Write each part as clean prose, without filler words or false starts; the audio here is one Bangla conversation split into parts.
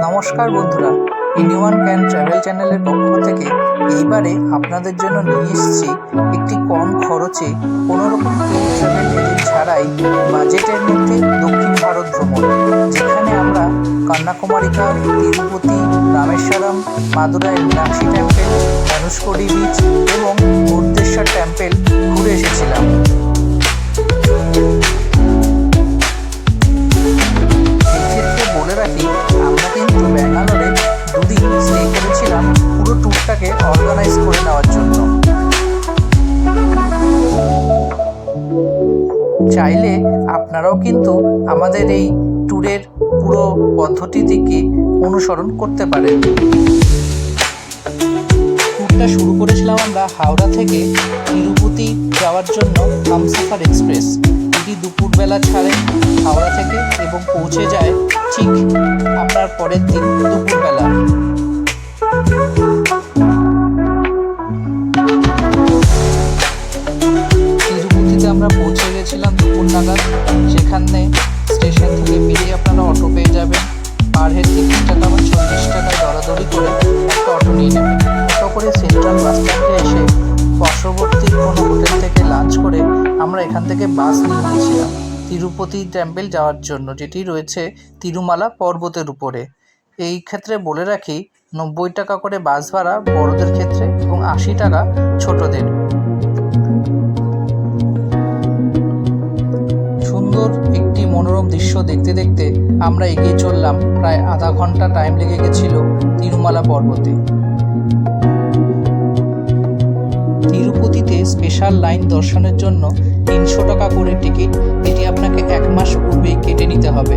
নমস্কার বন্ধুরা, এনিওয়ান ক্যান ট্রাভেল চ্যানেলের পক্ষ থেকে এইবারে আপনাদের জন্য নিয়ে এসেছি একটি কম খরচে কোনোরকম ট্যুর ট্রাভেল এজেন্ট ছাড়াই বাজেটের মধ্যে দক্ষিণ ভারত ভ্রমণ, যেখানে আমরা কন্যাকুমারিকা, তিরুপতি, রামেশ্বরম, মাদুরাই মীনাক্ষী টেম্পল, ধনুষ্কোডি বিচ এবং মুর্দেশ্বর টেম্পল ঘুরে এসেছিলাম। এক্ষেত্রে বলে রাখি, আমরা কিন্তু ব্যাঙ্গালোরে দুদিন স্টে করেছিলাম পুরো ট্যুরটাকে অর্গানাইজ করে নেওয়ার জন্য। চাইলে আপনারাও কিন্তু আমাদের এই ট্যুরের পুরো পদ্ধতিটিকে অনুসরণ করতে পারেন। ট্যুরটা শুরু করেছিলাম আমরা হাওড়া থেকে তিরুপতি যাওয়ার জন্য হামসাফার এক্সপ্রেস। এটি দুপুরবেলা ছাড়ে হাওড়া থেকে এবং পৌঁছে যায় ঠিক আপনার পরের দিন দুপুরবেলা। তিরুপতিতে আমরা পৌঁছে গেছিলাম দুপুর নাগাদ। সেখানে স্টেশন থেকে বেরিয়ে আপনারা অটো পেয়ে যাবেন। পার হেড 30 টাকা বা 40 টাকায় দরাদরি করে একটা অটো নিয়ে নেবেন। অটো করে সেন্ট্রাল বাস স্ট্যান্ডে এসে পার্শ্ববর্তী কোনো হোটেল থেকে লাঞ্চ করে আমরা এখান থেকে বাস নিয়ে নিয়েছিলাম তিরুপতি টেম্পল যাওয়ার জন্য, যেটি রয়েছে তিরুমালা পর্বতের উপরে। এই ক্ষেত্রে বলে রাখি, 90 টাকা করে বাস ভাড়া বড়দের ক্ষেত্রে এবং 80 টাকা ছোটদের। সুন্দর একটি মনোরম দৃশ্য দেখতে দেখতে আমরা এগিয়ে চললাম। প্রায় আধা ঘন্টা টাইম লেগে গেছিল তিরুমালা পর্বতে। তিরুপতিতে স্পেশাল লাইন দর্শনের জন্য 300 টাকা করে টিকিট, যেটি আপনাকে 1 মাস পূর্বেই কেটে নিতে হবে।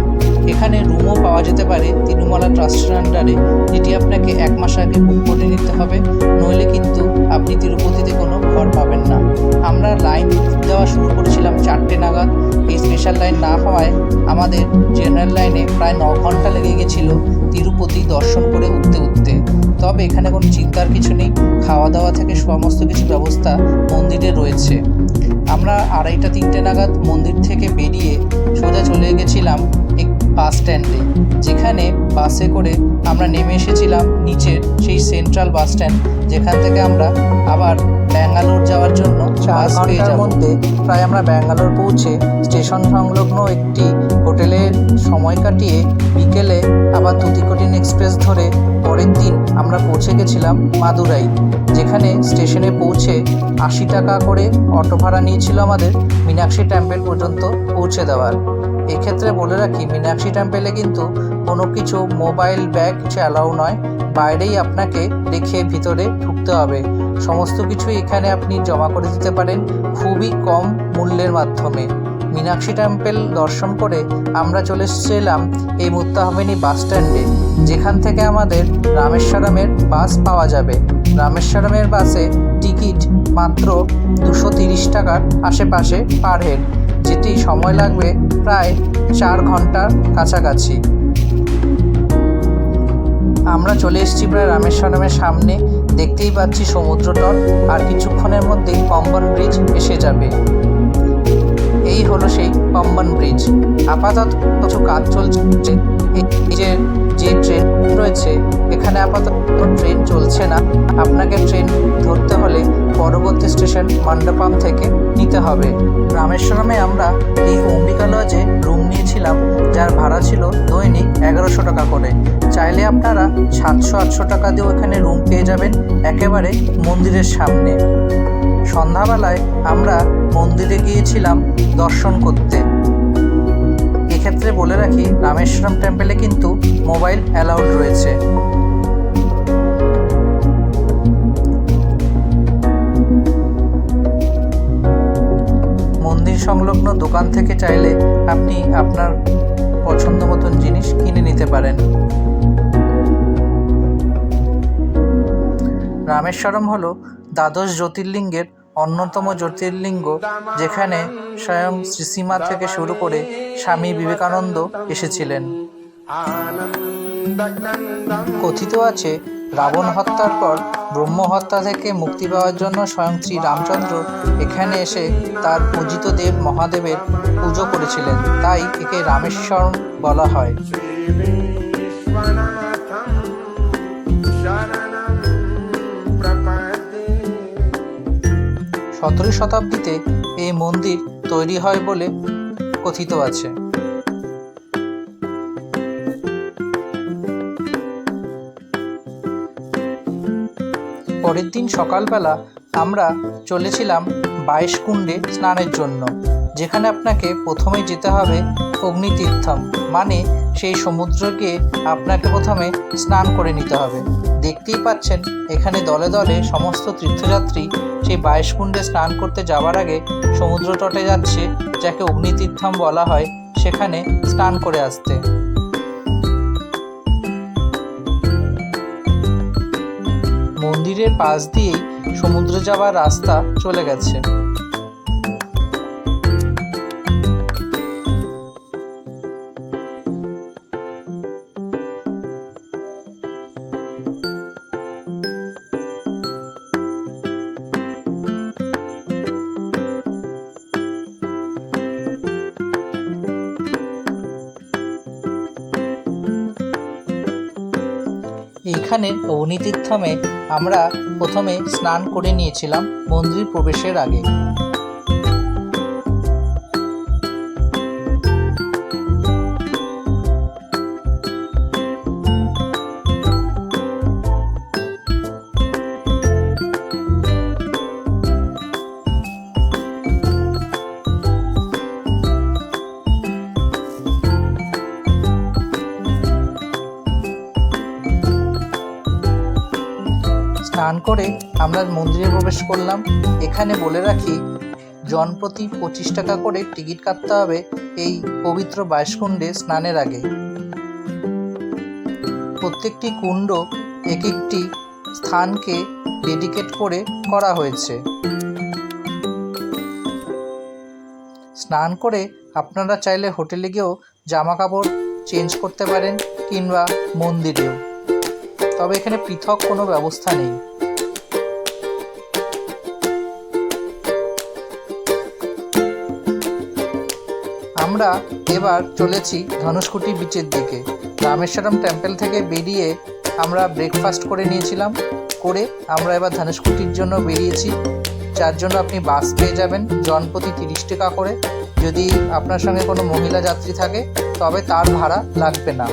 এখানে রুমও পাওয়া যেতে পারে তিরুমালা ট্রাস্টের আন্ডারে, যেটি আপনাকে 1 মাস আগে বুক করে নিতে হবে, নইলে কিন্তু আপনি তিরুপতিতে কোনো ঘর পাবেন না। আমরা লাইন দেওয়া শুরু করেছিলাম 4টে নাগাদ। এই স্পেশাল লাইন না হওয়ায় আমাদের জেনারেল লাইনে প্রায় 9 ঘন্টা লেগে গেছিলো তিরুপতি দর্শন করে উঠতে। তবে এখানে কোনো চিন্তার কিছু নেই, খাওয়া দাওয়া থেকে সমস্ত কিছু ব্যবস্থা মন্দিরে রয়েছে। আমরা 2:30-3টে নাগাদ মন্দির থেকে বেরিয়ে সোজা চলে গেছিলাম এক বাস স্ট্যান্ডে, যেখানে বাসে করে আমরা নেমে এসেছিলাম নিচের সেই সেন্ট্রাল বাস স্ট্যান্ড, যেখান থেকে আমরা আবার ব্যাঙ্গালোর যাওয়ার জন্য 4 ঘন্টার মধ্যে প্রায় আমরা ব্যাঙ্গালোর পৌঁছে স্টেশন সংলগ্ন একটি হোটেলে সময় কাটিয়ে বিকেলে আবার তুতিকোটিন এক্সপ্রেস ধরে পরের দিন আমরা পৌঁছে গেছিলাম মাদুরাই, যেখানে স্টেশনে পৌঁছে 80 টাকা করে অটো ভাড়া নিয়েছিল আমাদের মীনাক্ষী টেম্পল পর্যন্ত পৌঁছে দেওয়ার। এক্ষেত্রে বলে রাখি, মীনাক্ষী টেম্পলে কিন্তু কোনো কিছু মোবাইল ব্যাগ অ্যালাউ নয়, বাইরেই আপনাকে রেখে ভিতরে ঢুকতে হবে। সমস্ত কিছু এখানে আপনি জমা করে দিতে পারেন খুবই কম মূল্যের মাধ্যমে। মীনাক্ষী টেম্পল দর্শন করে আমরা চলে এসেছিলাম এই মুত্তাহাবিনী বাস স্ট্যান্ডে, যেখান থেকে আমাদের রামেশ্বরমের বাস পাওয়া যাবে। রামেশ্বরমের বাসে টিকিট মাত্র 230 টাকার আশেপাশে পার হেড, যেটি সময় লাগবে প্রায় 4 ঘন্টার কাছাকাছি। আমরা চলে এসেছি প্রায় রামেশ্বরমের সামনে। দেখতেই পাচ্ছি সমুদ্র তট, আর কিছুক্ষণের মধ্যেই পাম্বন ব্রিজ এসে যাবে। এই হলো সেই পাম্বন ব্রিজ। আপাতত কিছু কাজ চলছে। যে ট্রেন রয়েছে এখানে আপাতত ট্রেন চলছে না। আপনাকে ট্রেন ধরতে হলে পরবর্তী স্টেশন মণ্ডপম থেকে নিতে হবে। রামেশ্বরমে আমরা এই অম্বিকা লজে রুম নিয়েছিলাম, যার ভাড়া ছিল দৈনিক 1100 টাকা করে। চাইলে আপনারা 700-800 টাকা দিয়েও এখানে রুম পেয়ে যাবেন একেবারে মন্দিরের সামনে। সন্ধ্যাবেলায় আমরা মন্দিরে গিয়েছিলাম দর্শন করতে। এক্ষেত্রে বলে রাখি, রামেশ্বরম টেম্পলে কিন্তু মোবাইল অ্যালাউড রয়েছে। মন্দির সংলগ্ন দোকান থেকে চাইলে আপনি আপনার পছন্দ মতন জিনিস কিনে নিতে পারেন। রামেশ্বরম হলো দ্বাদশ জ্যোতির্লিঙ্গের অন্যতম জ্যোতির্লিঙ্গ, যেখানে স্বয়ং শ্রীসীমা থেকে শুরু করে স্বামী বিবেকানন্দ এসেছিলেন। কথিত আছে, রাবণ হত্যার পর ব্রহ্ম হত্যা থেকে মুক্তি পাওয়ার জন্য স্বয়ং শ্রী রামচন্দ্র এখানে এসে তার পূজিত দেব মহাদেবের পুজো করেছিলেন, তাই একে রামেশ্বরম বলা হয়। 17 শতাব্দীতে এই মন্দির তৈরি হয় বলে কথিত আছে। পরের দিন সকালবেলা আমরা চলেছিলাম 22 কুণ্ডে স্নানের জন্য, যেখানে আপনাকে প্রথমে যেতে হবে অগ্নিতীর্থম, মানে সেই সমুদ্রকে আপনাকে প্রথমে স্নান করে নিতে হবে। দেখতেই পাচ্ছেন এখানে দলে দলে সমস্ত তীর্থযাত্রী সেই 22 কুণ্ডে স্নান করতে যাওয়ার আগে সমুদ্র তটে যাচ্ছে, যাকে অগ্নিতীর্থম বলা হয়, সেখানে স্নান করে আসতে। মন্দিরের পাশ দিয়েই সমুদ্রে যাওয়ার রাস্তা চলে গেছে। এইখানে অগ্নিতীর্থমে আমরা প্রথমে স্নান করে নিয়েছিলাম মন্দির প্রবেশের আগে। স্নান করে আমরা মন্দিরে প্রবেশ করলাম। এখানে বলে রাখি, জনপ্রতি 25 টাকা করে টিকিট কাটতে হবে এই পবিত্র 22 কুণ্ডে স্নানের আগে। প্রত্যেকটি কুণ্ড এক একটি স্থানকে ডেডিকেট করে করা হয়েছে। স্নান করে আপনারা চাইলে হোটেলে গিয়েও জামা কাপড় চেঞ্জ করতে পারেন, কিংবা মন্দিরেও, তবে এখানে পৃথক কোনো ব্যবস্থা নেই। আমরা এবার চলেছি ধনুষকুটি বিচের দিকে। রামেশ্বরম টেম্পল থেকে বেরিয়ে আমরা ব্রেকফাস্ট করে নিয়েছিলাম, করে আমরা এবার ধনুষকুটির জন্য বেরিয়েছি, যার জন্য আপনি বাস পেয়ে যাবেন জনপ্রতি 30 টাকা করে। যদি আপনার সঙ্গে কোনো মহিলা যাত্রী থাকে তবে তার ভাড়া লাগবে না।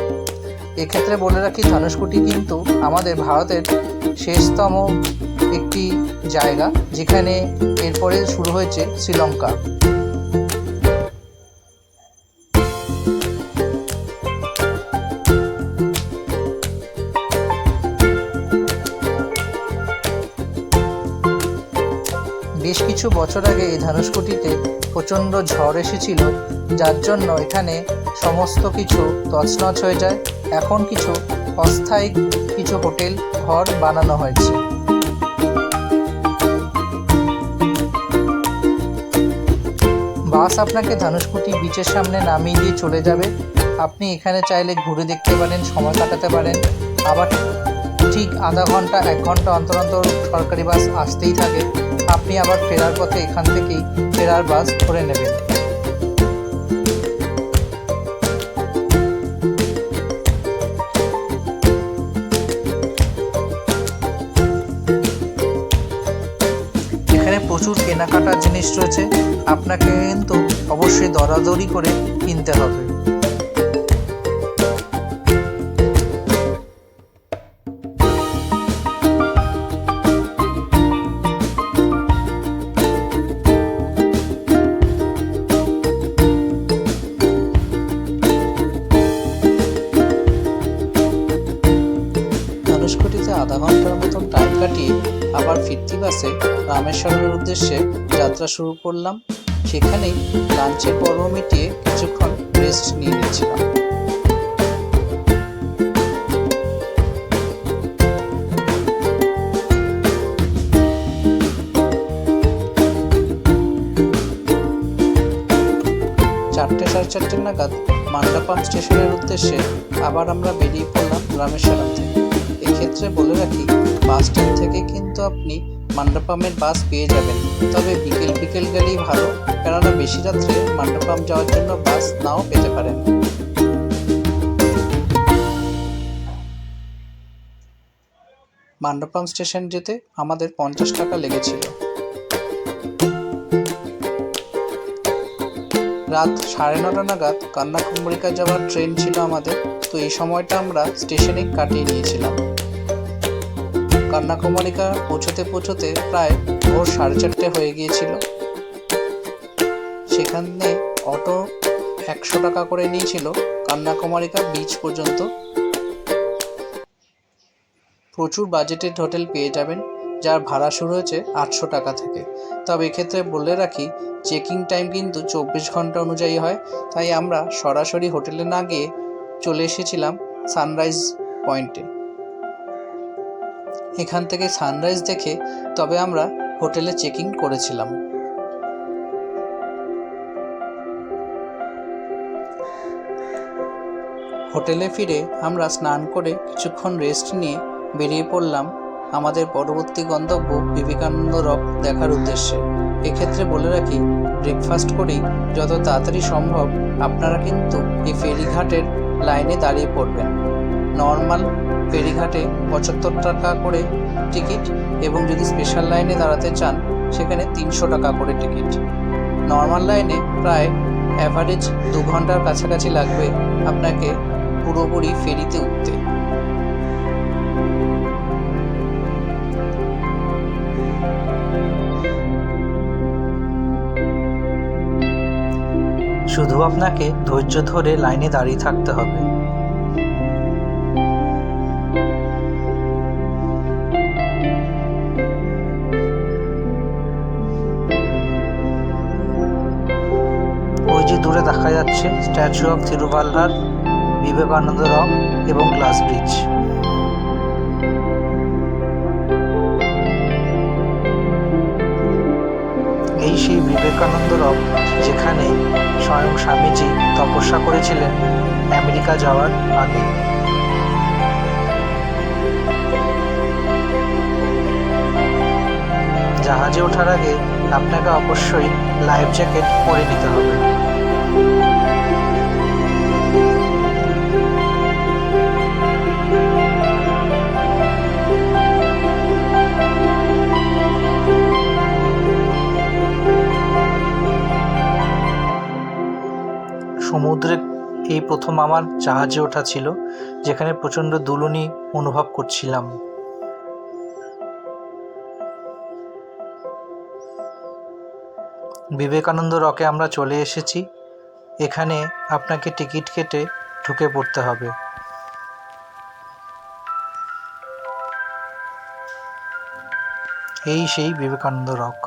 এক্ষেত্রে বলে রাখি, ধনুষকুটি কিন্তু আমাদের ভারতের শেষতম একটি জায়গা, যেখানে এরপরে শুরু হয়েছে শ্রীলঙ্কা। বেশ কিছু বছর আগে এই ধনুষকুটিতে প্রচণ্ড ঝড় এসেছিল, যার জন্য এখানে সমস্ত কিছু তছনছ হয়ে যায়। এখন কিছু অস্থায়ী কিছু হোটেল ঘর বানানো হয়েছে। বাস আপনাকে ধনুষকুটি বিচের সামনে নামিয়ে দিয়ে চলে যাবে। আপনি এখানে চাইলে ঘুরে দেখতে পারেন, সময় কাটাতে পারেন। আবার ঠিক আধা ঘন্টা 1 ঘন্টা অন্তর অন্তর সরকারি বাস আসতেই থাকে। আপনি আবার ফেরার পথে এখান থেকেই ফেরার বাস ধরে নেবেন। এখানে প্রচুর কেনাকাটার জিনিস রয়েছে, আপনাকে কিন্তু অবশ্যই দরাদরি করে কিনতে হবে। ধনুষকুটিতে আধা ঘন্টার মতন টাইম কাটিয়ে আবার ফিরতি বাসে রামেশ্বরের উদ্দেশ্যে যাত্রা শুরু করলাম। সেখানেই লাঞ্চের পর্ব মিটিয়ে কিছুক্ষণ রেস্ট নিয়ে নিয়েছিলাম। চারটে সাড়ে 4টে নাগাদ মান্ডাপাম স্টেশনের উদ্দেশ্যে আবার আমরা বেরিয়ে পড়লাম রামেশ্বরম থেকে। এক্ষেত্রে বলে রাখি, বাস স্ট্যান্ড থেকে কিন্তু আপনি মান্ডাপামের বাস পেয়ে যাবেন, তবে বিকেল বিকেল গেলেই ভালো, কেননা বেশি রাত্রে মান্ডাপাম যাওয়ার জন্য বাস নাও পেতে পারেন। মান্ডাপাম স্টেশন যেতে আমাদের 50 টাকা লেগেছিল। রাত 9:30 নাগাদ কন্যাকুমারিকা যাওয়ার ট্রেন ছিল আমাদের, তো এই সময়টা আমরা স্টেশনে কাটিয়ে নিয়েছিলাম। কন্যাকুমারিকা পৌঁছতে প্রায় ভোর 4:30 হয়ে গিয়েছিল। সেখানে অটো 100 টাকা করে নিয়েছিল কন্যাকুমারিকা বিচ পর্যন্ত। প্রচুর বাজেটের হোটেল পেয়ে যাবেন, যার ভাড়া শুরু হয়েছে 800 টাকা থেকে। তবে এক্ষেত্রে বলে রাখি, চেকিং টাইম কিন্তু 24 ঘন্টা অনুযায়ী হয়, তাই আমরা সরাসরি হোটেলে না গিয়ে চলে এসেছিলাম সানরাইজ পয়েন্টে। এখান থেকে সানরাইজ দেখে তবে আমরা হোটেলে চেকিং করেছিলাম। হোটেলে ফিরে আমরা স্নান করে কিছুক্ষণ রেস্ট নিয়ে বেরিয়ে পড়লাম আমাদের পরবর্তী গন্তব্য বিবেকানন্দ রক দেখার উদ্দেশ্যে। এক্ষেত্রে বলে রাখি, ব্রেকফাস্ট করেই যত তাড়াতাড়ি সম্ভব আপনারা কিন্তু এই ফেরিঘাটের লাইনে দাঁড়িয়ে পড়বেন। নর্মাল ফেরিঘাটে 75 টাকা করে টিকিট, এবং যদি স্পেশাল লাইনে দাঁড়াতে চান সেখানে 300 টাকা করে টিকিট। নর্মাল লাইনে প্রায় অ্যাভারেজ 2 ঘন্টার কাছাকাছি লাগবে আপনাকে পুরোপুরি ফেরিতে উঠতে। শুধু আপনাকে ধৈর্য ধরে লাইনে দাঁড়িয়ে থাকতে হবে। ওই যে দূরে দেখা যাচ্ছে স্ট্যাচু অফ থিরুভাল্লার, বিবেকানন্দ রক এবং গ্লাস ব্রিজ। এই সেই বিবেকানন্দ রক যেখানে স্বয়ং স্বামীজি তপস্যা করেছিলেন আমেরিকা যাওয়ার আগে। জাহাজে ওঠার আগে আপনাকে অবশ্যই লাইফ জ্যাকেট পরে নিতে হবে। সমুদ্রে এই প্রথম আমার জাহাজে ওঠা ছিল, যেখানে প্রচণ্ড দুলুনি অনুভব করছিলাম। বিবেকানন্দ রকে আমরা চলে এসেছি। এখানে আপনাকে টিকিট কেটে ঢুকে পড়তে হবে। এই সেই বিবেকানন্দ রক।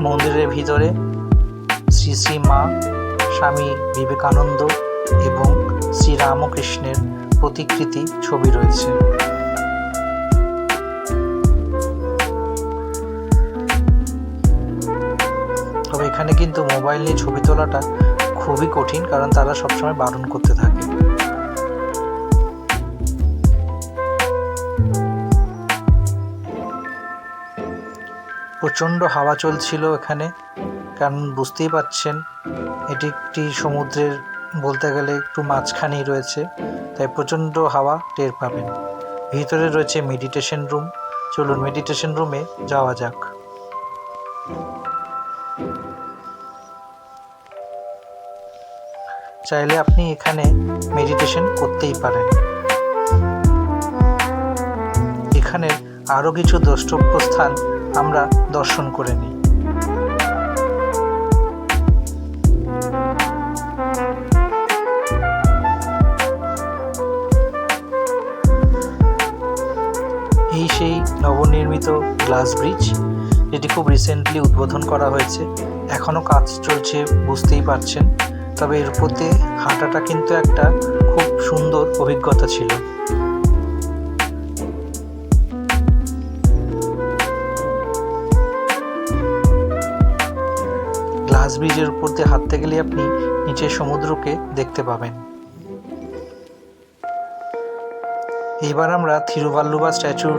মন্দিরের ভিতরে শ্রী শ্রী মা, স্বামী বিবেকানন্দ এবং শ্রী রামকৃষ্ণের প্রতিকৃতি ছবি রয়েছে। তবে এখানে কিন্তু মোবাইল নিয়ে ছবি তোলাটা খুবই কঠিন, কারণ তারা সবসময় বারণ করতে থাকে। প্রচণ্ড হাওয়া চলছিল এখানে, কারণ বুঝতেই পারছেন এটি একটি সমুদ্রের বলতে গেলে একটু মাঝখানেই রয়েছে, তাই প্রচণ্ড হাওয়া টের পাবেন। ভিতরে রয়েছে মেডিটেশন রুম। চলুন মেডিটেশন রুমে যাওয়া যাক। চাইলে আপনি এখানে মেডিটেশন করতেই পারেন। এখানে আরও কিছু দ্রষ্টব্য স্থান আমরা দর্শন করে নিই। এই সেই নবনির্মিত গ্লাস ব্রিজ, যেটি খুব রিসেন্টলি উদ্বোধন করা হয়েছে। এখনও কাজ চলছে, বুঝতেই পারছেন। তবে এর উপর দিয়ে হাঁটাটা কিন্তু একটা খুব সুন্দর অভিজ্ঞতা ছিল। ব্রিজের উপর দিয়ে হাঁটতে গেলে আপনি নিচের সমুদ্রকে দেখতে পাবেন। এবার আমরা থিরুভাল্লুভার স্ট্যাচুর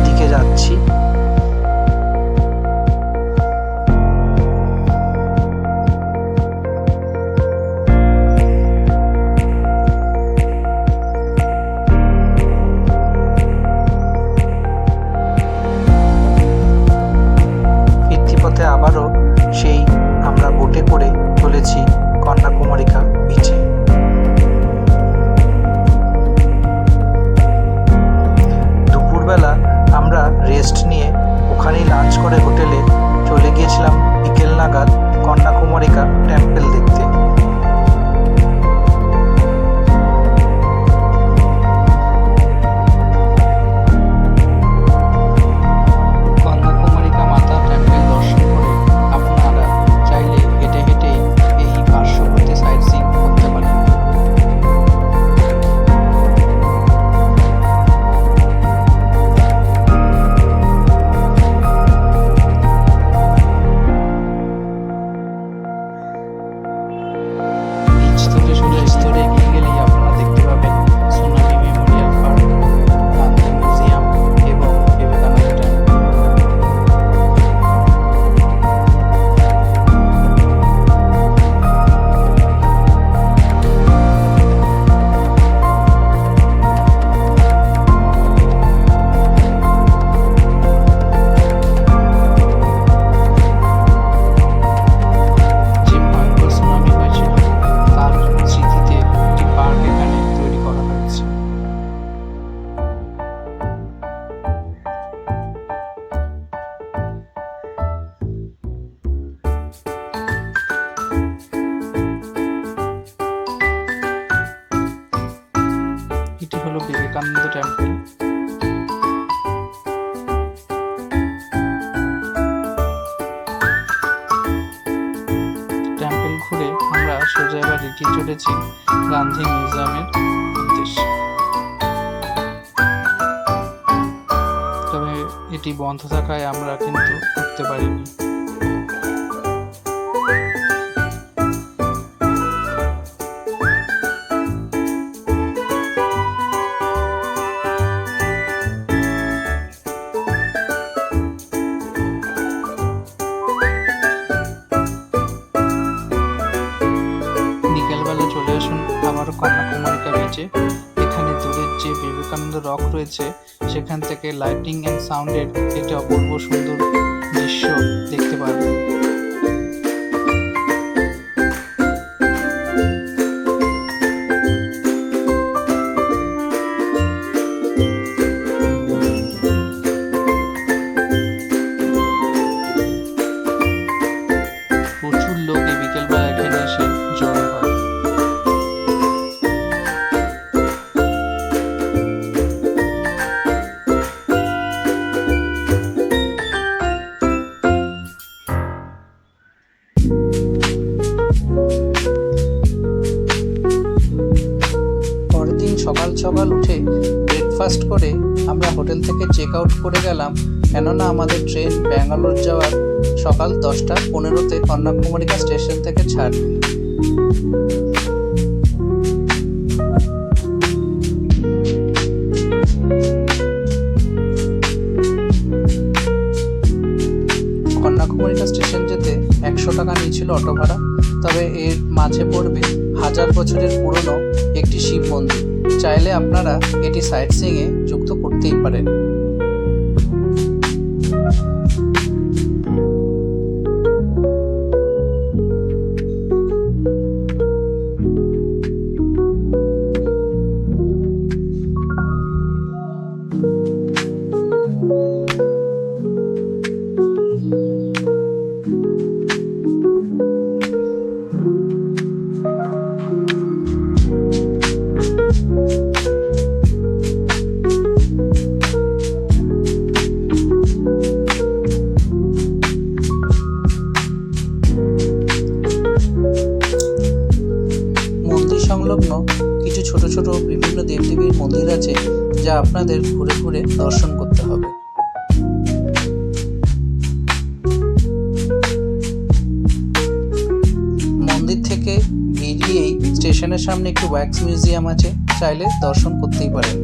দিকে যাচ্ছি। ফিরতি আবারও সেই আমরা বোটে করে চলেছি কন্যাকুমারিকা বিচে। দুপুরবেলা আমরা রেস্ট নিয়ে ওখানেই লাঞ্চ করে হোটেলে চলে গিয়েছিলাম বিকেল নাগাদ কন্যাকুমারিকা টেম্পল দেখতে। এটি হলো বিবেকানন্দ টেম্পল। টেম্পল ঘুরে আমরা সোজা এবার এগিয়ে চলেছি গান্ধী মিউজিয়ামের উদ্দেশ্যে। তবে এটি বন্ধ থাকায় আমরা কিন্তু ঢুকতে পারিনি। চলে আসুন আবারও কন্যাকুমারিকা বিচে। এখানে দূরের যে বিবেকানন্দ রক রয়েছে সেখান থেকে লাইটিং অ্যান্ড সাউন্ডের একটি অপূর্ব সুন্দর দৃশ্য দেখতে পারবেন। প্রচুর লোক এই বিকেলবেলা এখানে এসে জড়ো হয়। পরের দিন সকাল সকাল উঠে ব্রেকফাস্ট করে আমরা হোটেল থেকে চেক আউট করে গেলাম, কেননা আমাদের ট্রেন ব্যাঙ্গালোর যাওয়ার সকাল 10:15-তে কন্যাকুমারিকা স্টেশন থেকে ছাড়বে। কন্যাকুমারিকা স্টেশন যেতে 100 টাকা নিয়েছিল অটো ভাড়া। তবে এর মাঝে পড়বে 1000 বছরের পুরনো একটি শিব মন্দির। চাইলে আপনারা এটি সাইট সিইংয়ে যুক্ত করতেই পারেন। সংলগ্ন কিছু ছোট ছোট বিভিন্ন দেবদেবীর মন্দির আছে, যা আপনাদের ঘুরে ঘুরে দর্শন করতে হবে। থেকে বেরিয়েই স্টেশনের সামনে একটি ওয়্যাক্স মিউজিয়াম আছে, চাইলে দর্শন করতেই পারেন।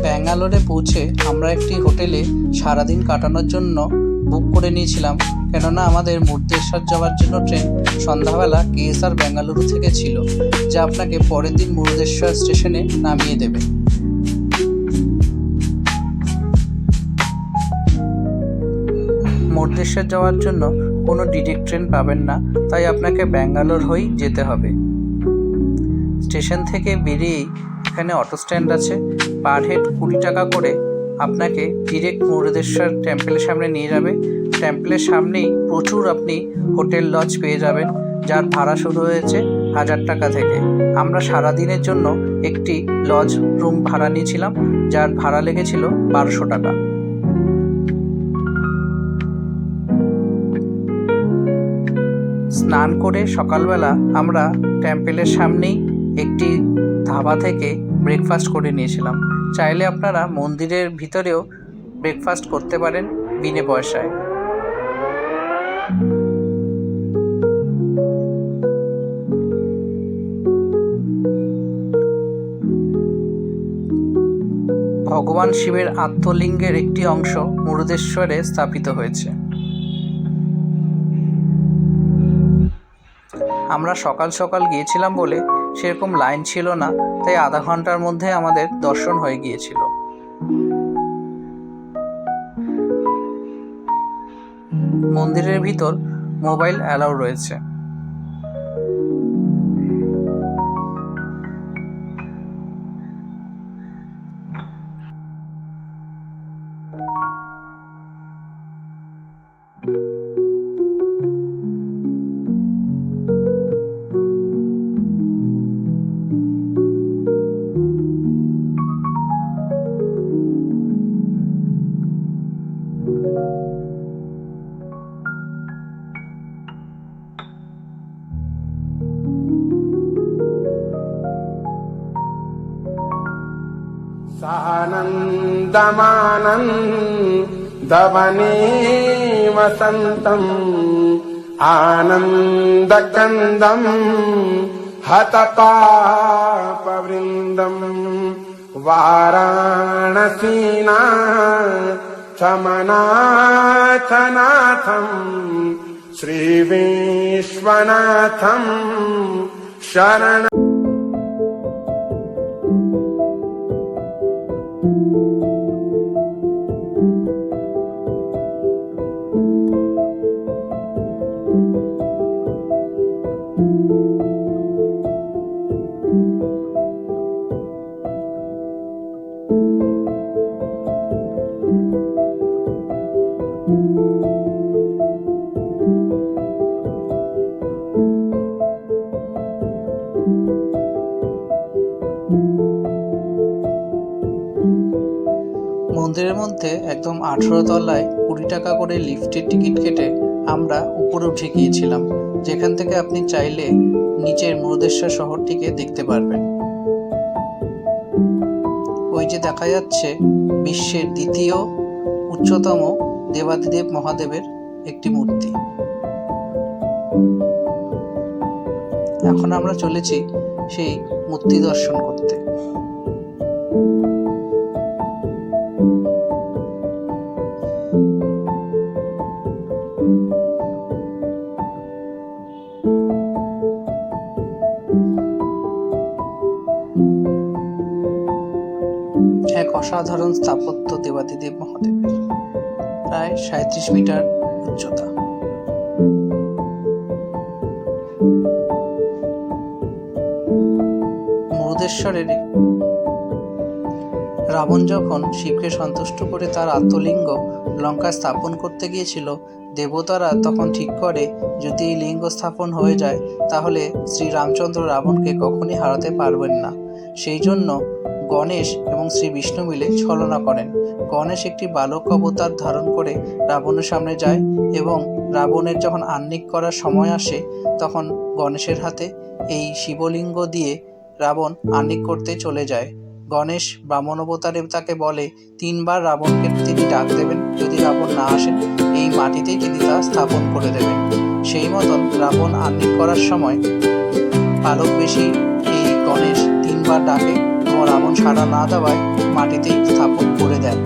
ব্যাঙ্গালোরে পৌঁছে আমরা একটি হোটেলে সারাদিন কাটানোর জন্য বুক করে নিয়েছিলাম, কেননা আমাদের মুর্দেশ্বর যাওয়ার জন্য ট্রেন সন্ধ্যাবেলা কেএসআর বেঙ্গালুরু থেকে ছিল, যা আপনাকে পরের দিন মুর্দেশ্বর স্টেশনে নামিয়ে দেবে। মুর্দেশ্বর যাওয়ার জন্য কোনো ডিরেক্ট ট্রেন পাবেন না, তাই আপনাকে ব্যাঙ্গালোর হয়েই যেতে হবে। স্টেশন থেকে বেরিয়েই এখানে অটো স্ট্যান্ড আছে, পার হেড 20 টাকা করে আপনাকে ডিরেক্ট মুর্দেশ্বর টেম্পলের সামনে নিয়ে যাবে। টেম্পলের সামনেই প্রচুর আপনি হোটেল লজ পেয়ে যাবেন, যার ভাড়া শুরু হয়েছে 1000 টাকা থেকে। আমরা সারাদিনের জন্য একটি লজ রুম ভাড়া নিয়েছিলাম, যার ভাড়া লেগেছিল 1200 টাকা। স্নান করে সকালবেলা আমরা টেম্পলের সামনেই একটি ধাবা থেকে ব্রেকফাস্ট করে নিয়েছিলাম। চাইলে আপনারা মন্দিরের ভিতরেও ব্রেকফাস্ট করতে পারেন বিনে পয়সায়। ভগবান শিবের আত্মলিঙ্গের একটি অংশ মুরুদেশ্বরে স্থাপিত হয়েছে। আমরা সকাল সকাল গিয়েছিলাম বলে সেরকম লাইন ছিল না, তাই আধা ঘন্টার মধ্যে আমাদের দর্শন হয়ে গিয়েছিল। মন্দিরের ভিতর মোবাইল অ্যালাউ রয়েছে। सानन्दमानन्दवने वसन्तम् आनन्दकन्दम् हतपापवृन्दम् वाराणसीना चमनाथनाथम् श्रीविश्वनाथम् शरण। মন্দিরের মধ্যে একদম 18 তলায় 20 টাকা করে লিফটের টিকিট কেটে আমরা উপরে উঠে গিয়েছিলাম, যেখান থেকে আপনি চাইলে নিচের মুরুদেশ্বর শহরটিকে দেখতে পারবেন। ওই যে দেখা যাচ্ছে বিশ্বের দ্বিতীয় উচ্চতম দেবাদিদেব মহাদেবের একটি মূর্তি। এখন আমরা চলেছি সেই মূর্তি দর্শন করতে। এক অসাধারণ স্থাপত্য দেবাদিদেব মহাদেবের, প্রায় 37 মিটার উচ্চতা। মুরুদেশ্বরের রাবণ যখন শিবকে সন্তুষ্ট করে তার আত্মলিঙ্গ লঙ্কায় স্থাপন করতে গিয়েছিল, দেবতারা তখন ঠিক করে যদি এই লিঙ্গ স্থাপন হয়ে যায় তাহলে শ্রীরামচন্দ্র রাবণকে কখনই হারাতে পারবেন না। সেই জন্য গণেশ এবং শ্রী বিষ্ণু মিলে ছলনা করেন। গণেশ একটি বালক অবতার ধারণ করে রাবণের সামনে যায় এবং রাবণের যখন আহ্নিক করার সময় আসে তখন গণেশের হাতে এই শিবলিঙ্গ দিয়ে রাবণ আহ্নিক করতে চলে যায়। গণেশ বামন অবতারে তাকে বলে 3 বার রাবণকে তিনি ডাক দেবেন, যদি রাবণ না আসেন এই মাটিতেই তিনি তা স্থাপন করে দেবেন। সেই মতন রাবণ আর্নিং করার সময় পালক বেশি এই গণেশ 3বার ডাকে এবং রাবণ সাড়া না দেওয়ায় মাটিতেই স্থাপন করে দেন।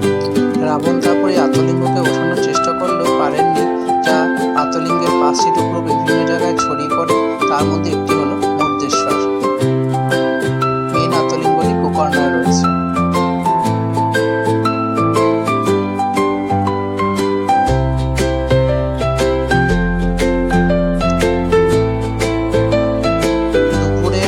রাবণ তারপরে আতলিঙ্গকে ওঠানোর চেষ্টা করলেও পারেননি, যা আতলিঙ্গের 5টি টুকরো বিভিন্ন জায়গায় ছড়িয়ে পড়ে। তার মধ্যে একটি হলো মধ্যেশ্বর। মেন আতলিঙ্গটি গোকর্ণায় রয়েছে। দুপুরে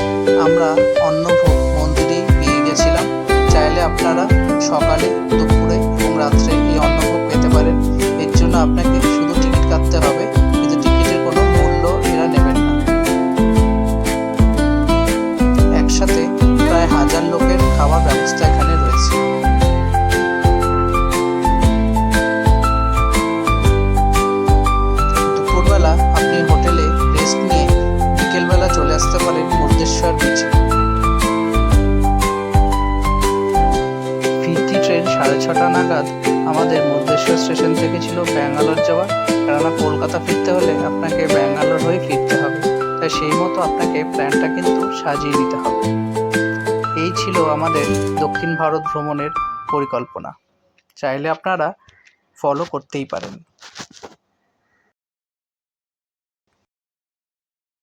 আমরা অন্নভোগ মন্দিরেই পেয়ে গেছিলাম। চাইলে আপনারা সকালে, দুপুরে এবং রাত্রে এই অন্নভোগ পেতে পারেন। এর জন্য আপনাকে শুধু টিকিট কাটতে হবে, কিন্তু টিকিটের কোনো মূল্য এরা নেবেন না। একসাথে প্রায় 1000 লোকের খাওয়ার ব্যবস্থা এখানে রয়েছে। দুপুরবেলা আপনি হোটেলে রেস্ট নিয়ে বিকেলবেলা চলে আসতে পারেন মধ্যেশ্বর বিচে। ফিরতি ট্রেন 6:30 নাগাদ আমাদের মধ্যেশ্বর স্টেশন থেকে ছিল ব্যাঙ্গালোর যাওয়া, কেননা কলকাতা ফিরতে হলে আপনাকে ব্যাঙ্গালোর হয়ে ফিরতে হবে, তাই সেই মতো আপনাকে প্ল্যানটা কিন্তু সাজিয়ে নিতে হবে। এই ছিল আমাদের দক্ষিণ ভারত ভ্রমণের পরিকল্পনা। চাইলে আপনারা ফলো করতেই পারেন।